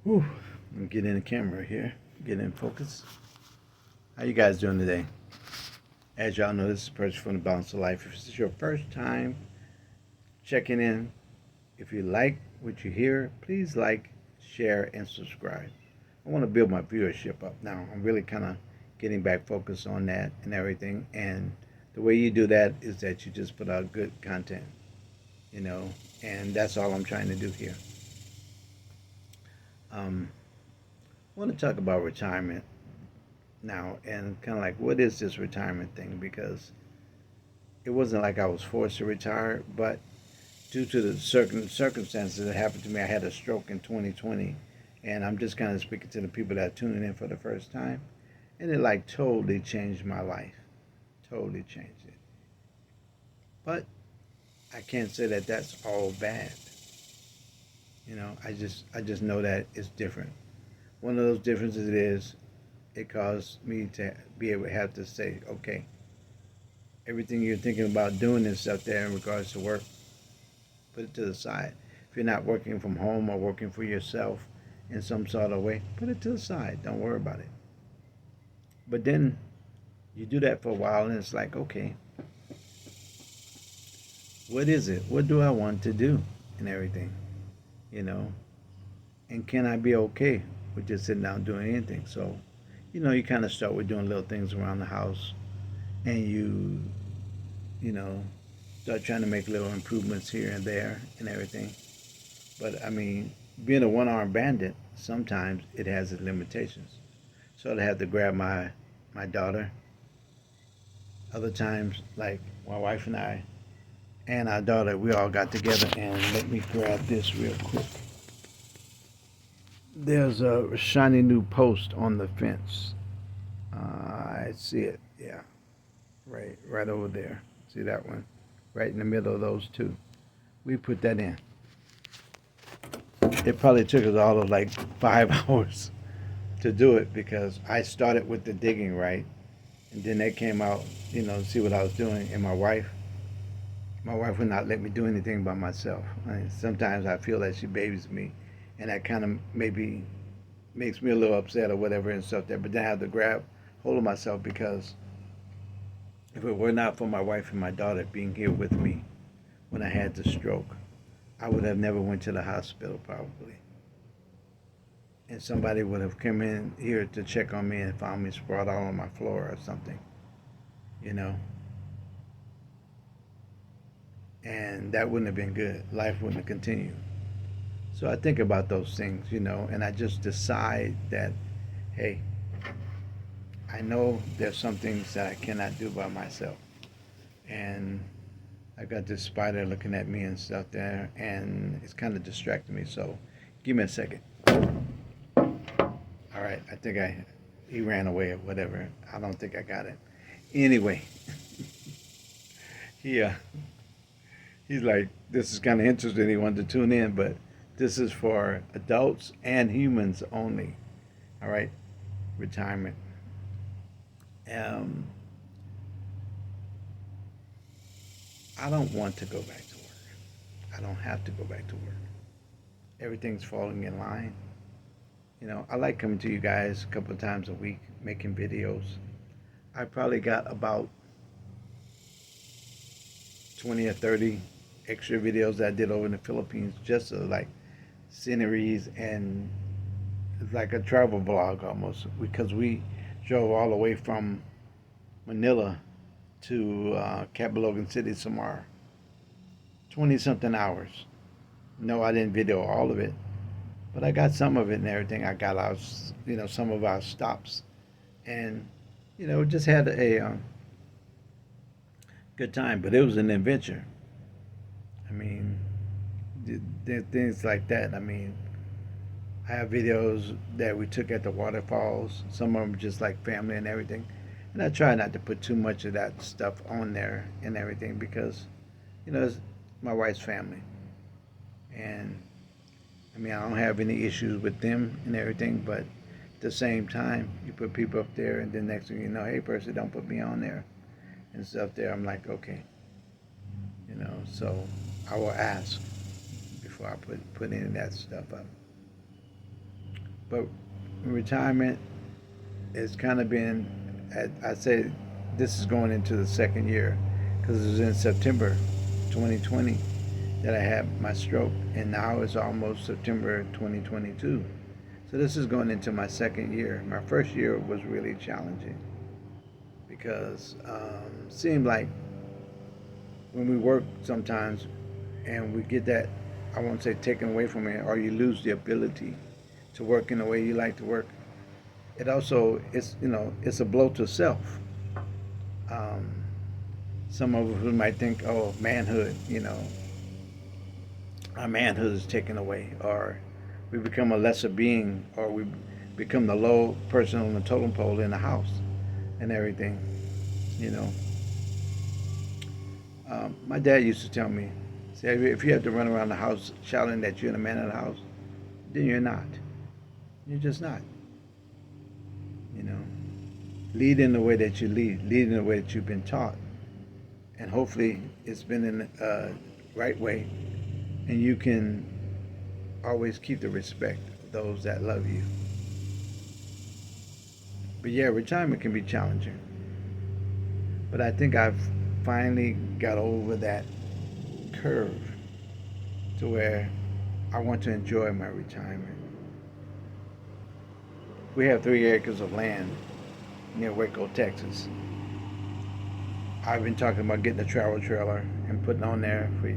Whew. I'm getting the camera here, get in focus. How you guys doing today? As y'all know, this is Perch from the Balance of Life. If this is your first time checking in, if you like what you hear, please like, share, and subscribe. I want to build my viewership up now. I'm really kind of getting back focused on that and everything. And the way you do that is that you just put out good content, you know, and that's all I'm trying to do here. I want to talk about retirement now and kind of like what is this retirement thing, because it wasn't like I was forced to retire, but due to the certain circumstances that happened to me, I had a stroke in 2020, and I'm just kind of speaking to the people that are tuning in for the first time, and it like totally changed my life, totally changed it. But I can't say that that's all bad. I just know that it's different. One of those differences is it caused me to be able to have to say, okay, everything you're thinking about doing and stuff there in regards to work, put it to the side. If you're not working from home or working for yourself in some sort of way, put it to the side. Don't worry about it. But then you do that for a while and it's like, okay, what is it? What do I want to do and everything, you know? And can I be okay with just sitting down doing anything? So, you kind of start with doing little things around the house and you know, start trying to make little improvements here and there and everything. But I mean, being a one-armed bandit, sometimes it has its limitations. So I had to grab my daughter. Other times, like my wife and our daughter, we all got together and let me grab this real quick. There's a shiny new post on the fence. I see it. Yeah, right over there. See that one? Right in the middle of those two. We put that in. It probably took us all of like 5 hours to do it because I started with the digging, right, and then they came out, to see what I was doing. And my wife would not let me do anything by myself. I mean, sometimes I feel that she babies me, and that kind of maybe makes me a little upset or whatever and stuff there. But then I have to grab hold of myself because if it were not for my wife and my daughter being here with me when I had the stroke, I would have never went to the hospital probably, and somebody would have come in here to check on me and found me sprawled out on my floor or something, you know, and that wouldn't have been good. Life wouldn't have continued. So I think about those things, and I just decide that, hey, I know there's some things that I cannot do by myself. And I got this spider looking at me and stuff there, and it's kind of distracting me. So give me a second. All right, I think he ran away or whatever. I don't think I got it. Anyway, he, uh, he's like, this is kind of interesting. He wanted to tune in, but this is for adults and humans only. All right, retirement. Um, I don't want to go back to work. I don't have to go back to work. Everything's falling in line. I like coming to you guys a couple of times a week, making videos. I probably got about 20 or 30 extra videos that I did over in the Philippines, just like sceneries and like a travel vlog almost, because we drove all the way from Manila to Cabalogan City, Samar. 20 something hours. No, I didn't video all of it, but I got some of it and everything. I got our, some of our stops, and just had a good time. But it was an adventure. I mean, things like that. I mean, I have videos that we took at the waterfalls. Some of them just like family and everything. And I try not to put too much of that stuff on there and everything because, it's my wife's family. And I mean, I don't have any issues with them and everything, but at the same time, you put people up there, and then next thing you know, hey, person, don't put me on there and stuff there. I'm like, okay, so I will ask before I put any of that stuff up. But retirement has kind of been, I say this is going into the second year because it was in September 2020 that I had my stroke, and now it's almost September 2022. So this is going into my second year. My first year was really challenging because it seemed like when we work sometimes and we get that, I won't say taken away from it, or you lose the ability to work in the way you like to work. It also, it's a blow to self. Um, some of us might think, oh, manhood, our manhood is taken away, or we become a lesser being, or we become the low person on the totem pole in the house and everything, you know. My dad used to tell me, say, if you have to run around the house shouting that you're the man of the house, then you're not. You're just not, you know. Lead in the way that you lead in the way that you've been taught, and hopefully it's been in the right way, and you can always keep the respect of those that love you. But yeah, retirement can be challenging. But I think I've finally got over that curve to where I want to enjoy my retirement. We have 3 acres of land near Waco, Texas. I've been talking about getting a travel trailer and putting on there for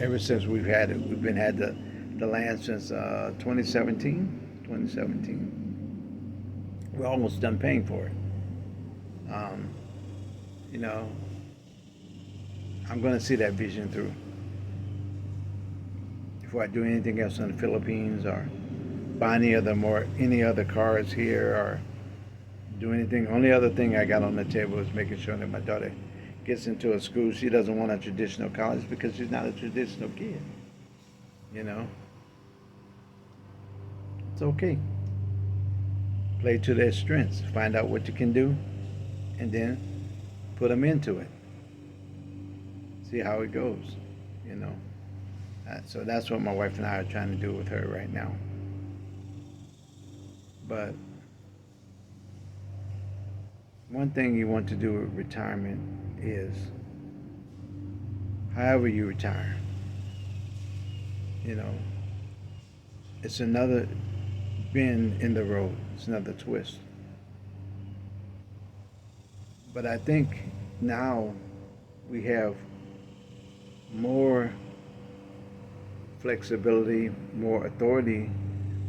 ever since we've had it. We've been had the land since 2017. 2017. We're almost done paying for it. Um, you know, I'm going to see that vision through before I do anything else in the Philippines or buy any other cars here or do anything. Only other thing I got on the table is making sure that my daughter gets into a school. She doesn't want a traditional college because she's not a traditional kid. You know, it's okay. Play to their strengths. Find out what you can do, and then put them into it. See how it goes. You know. So that's what my wife and I are trying to do with her right now. But one thing you want to do with retirement is, however you retire, you know, it's another bend in the road. It's another twist. But I think now we have more flexibility, more authority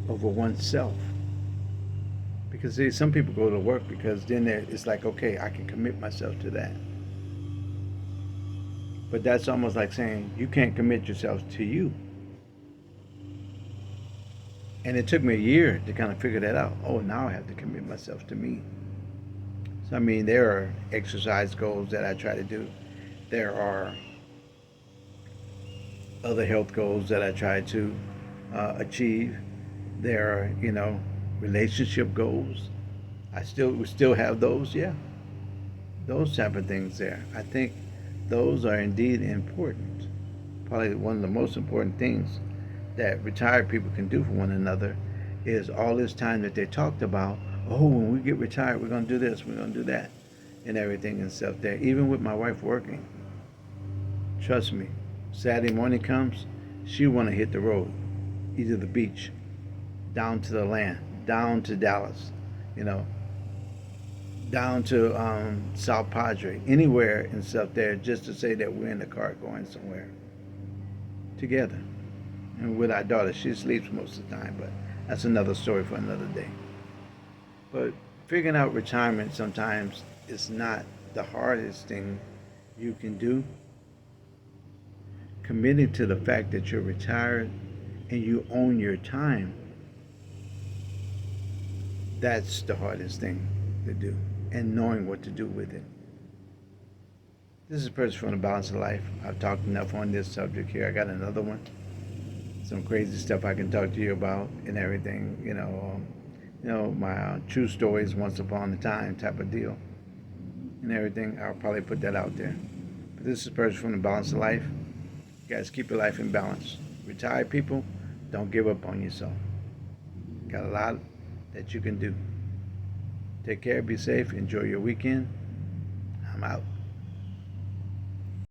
over oneself. Because see, some people go to work because then it's like, okay, I can commit myself to that. But that's almost like saying you can't commit yourself to you. And it took me a year to kind of figure that out. Oh, now I have to commit myself to me. So I mean, there are exercise goals that I try to do. There are other health goals that I try to achieve. There are, relationship goals. We still have those, yeah. Those type of things there. I think those are indeed important. Probably one of the most important things that retired people can do for one another is all this time that they talked about, oh, when we get retired, we're going to do this, we're going to do that, and everything and stuff there. Even with my wife working, trust me, Saturday morning comes, she want to hit the road, either the beach, down to the land, down to Dallas, you know, down to South Padre, anywhere and stuff there, just to say that we're in the car going somewhere together. And with our daughter, she sleeps most of the time, but that's another story for another day. But figuring out retirement sometimes is not the hardest thing you can do. Committing to the fact that you're retired and you own your time, that's the hardest thing to do, and knowing what to do with it. This is Percy from the Balance of Life. I've talked enough on this subject here. I got another one. Some crazy stuff I can talk to you about and everything. My true stories, once upon a time type of deal, and everything. I'll probably put that out there. But this is Percy from the Balance of Life. You guys keep your life in balance. Retired people, don't give up on yourself. got a lot that you can do. Take care, be safe, enjoy your weekend. I'm out.